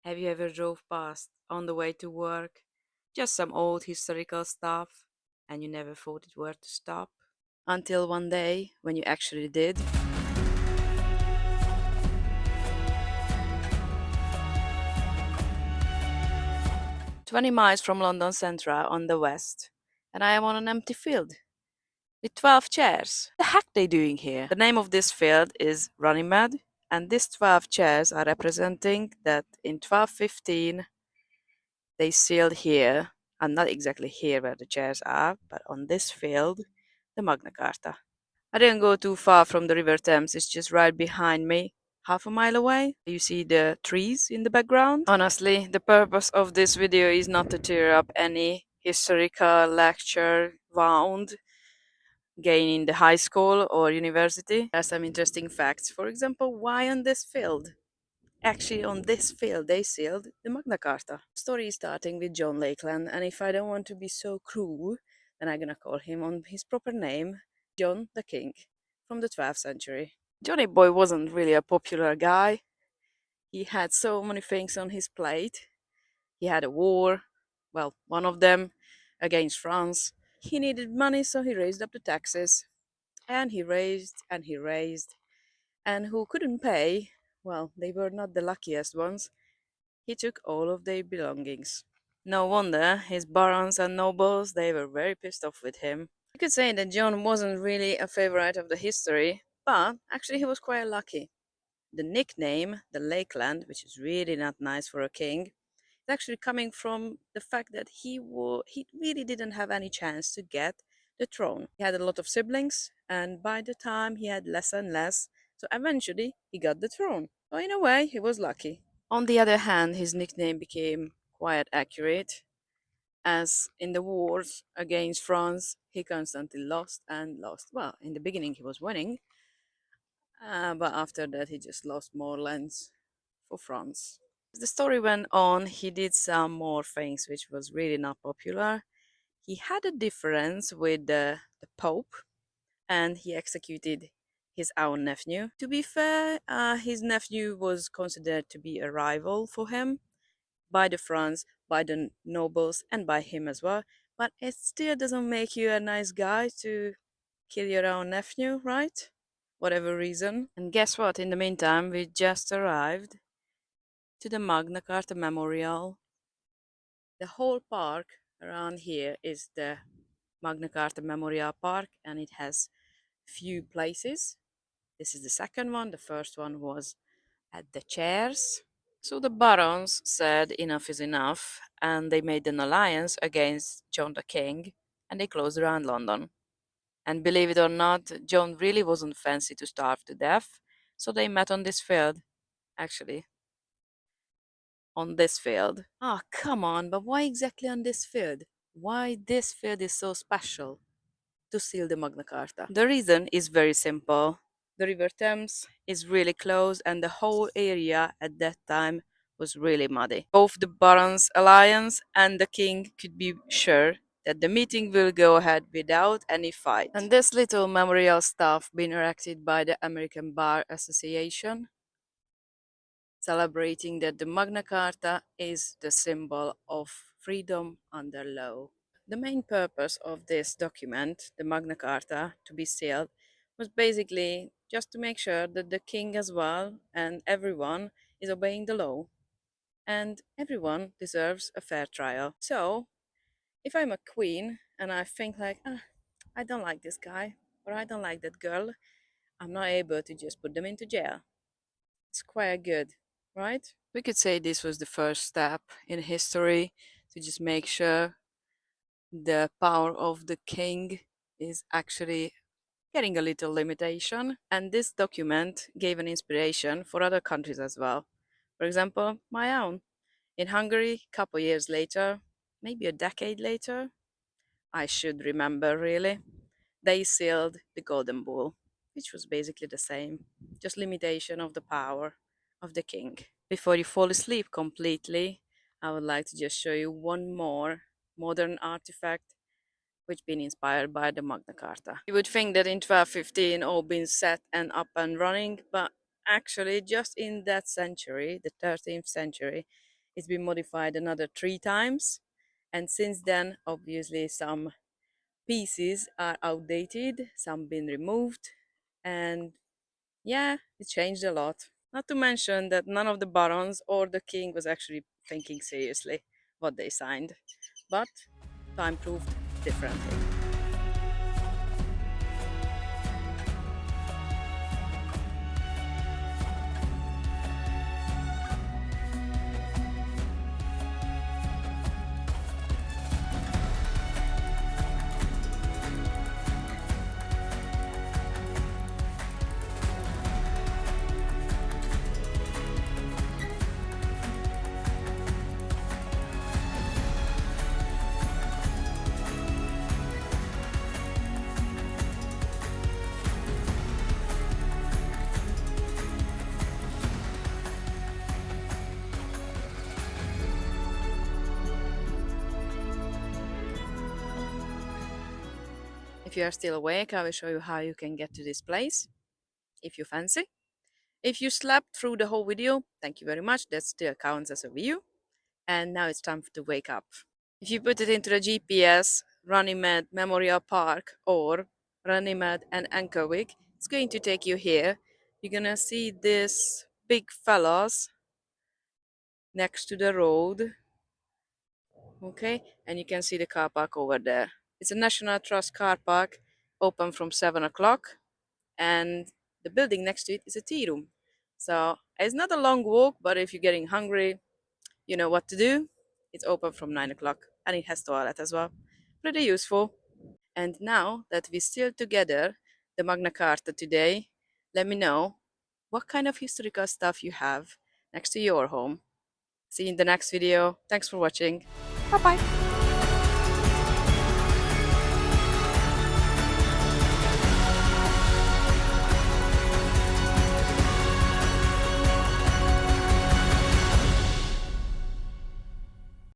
Have you ever drove past on the way to work? Just some old historical stuff, and you never thought it worth to stop? Until one day, when you actually did. 20 miles from London Central on the west, and I am on an empty field with 12 chairs. The heck they doing here? The name of this field is Runnymede, and these 12 chairs are representing that in 1215 they sealed here, and not exactly here where the chairs are, but on this field, the Magna Carta. I didn't go too far from the River Thames, it's just right behind me, half a mile away. You see the trees in the background. Honestly, the purpose of this video is not to tear up any historical lecture wound gained in the high school or university. There are some interesting facts. For example, why on this field? Actually, on this field, they sealed the Magna Carta. Story is starting with John Lackland, and if I don't want to be so cruel, then I'm gonna call him on his proper name, John the King, from the 12th century. Johnny Boy wasn't really a popular guy. He had so many things on his plate. He had a war, well, one of them, against France. He needed money, so he raised up the taxes. And he raised, and he raised. And who couldn't pay, well, they were not the luckiest ones. He took all of their belongings. No wonder his barons and nobles, they were very pissed off with him. You could say that John wasn't really a favorite of the history, but actually he was quite lucky. The nickname, the Lakeland, which is really not nice for a king, is actually coming from the fact that he really didn't have any chance to get the throne. He had a lot of siblings, and by the time he had less and less, so eventually he got the throne. So in a way, he was lucky. On the other hand, his nickname became quite accurate, as in the wars against France, he constantly lost and lost. Well, in the beginning, he was winning, but after that, he just lost more lands for France. As the story went on, he did some more things which was really not popular. He had a difference with the Pope, and he executed his own nephew. To be fair, his nephew was considered to be a rival for him by the France, by the nobles, and by him as well. But it still doesn't make you a nice guy to kill your own nephew, right? Whatever reason. And guess what? In the meantime, we just arrived to the Magna Carta Memorial. The whole park around here is the Magna Carta Memorial Park, and it has few places. This is the second one. The first one was at the chairs. So the barons said enough is enough, and they made an alliance against John the King, and they closed around London. And believe it or not, John really wasn't fancy to starve to death, so they met on this field, actually. On this field. Ah, come on, but why exactly on this field? Why this field is so special to seal the Magna Carta? The reason is very simple. The River Thames is really close, and the whole area at that time was really muddy. Both the Barons Alliance and the King could be sure that the meeting will go ahead without any fight. And this little memorial stuff been erected by the American Bar Association, celebrating that the Magna Carta is the symbol of freedom under law. The main purpose of this document, the Magna Carta, to be sealed, was basically just to make sure that the king as well and everyone is obeying the law, and everyone deserves a fair trial. So, if I'm a queen and I think like, I don't like this guy or I don't like that girl, I'm not able to just put them into jail. It's quite good, right? We could say this was the first step in history to just make sure the power of the king is actually getting a little limitation, and this document gave an inspiration for other countries as well. For example, my own. In Hungary, a couple years later, maybe a decade later, I should remember really, they sealed the Golden Bull, which was basically the same, just limitation of the power of the king. Before you fall asleep completely, I would like to just show you one more modern artifact which been inspired by the Magna Carta. You would think that in 1215 all been set and up and running, but actually just in that century, the 13th century, It's been modified another 3 times, and since then, obviously, some pieces are outdated, some been removed, and yeah, it changed a lot. Not to mention that none of the barons or the king was actually thinking seriously what they signed, but time proved differently. If you are still awake, I will show you how you can get to this place, if you fancy. If you slept through the whole video, thank you very much, that still counts as a view. And now it's time to wake up. If you put it into the GPS, Runnymede Memorial Park or Runnymede and Ankerwick, it's going to take you here. You're gonna see this big fellas next to the road, okay? And you can see the car park over there. It's a National Trust car park, open from 7 o'clock, and the building next to it is a tea room. So it's not a long walk, but if you're getting hungry, you know what to do. It's open from 9 o'clock, and it has toilet as well. Pretty useful. And now that we're still together, the Magna Carta today, let me know what kind of historical stuff you have next to your home. See you in the next video. Thanks for watching. Bye bye.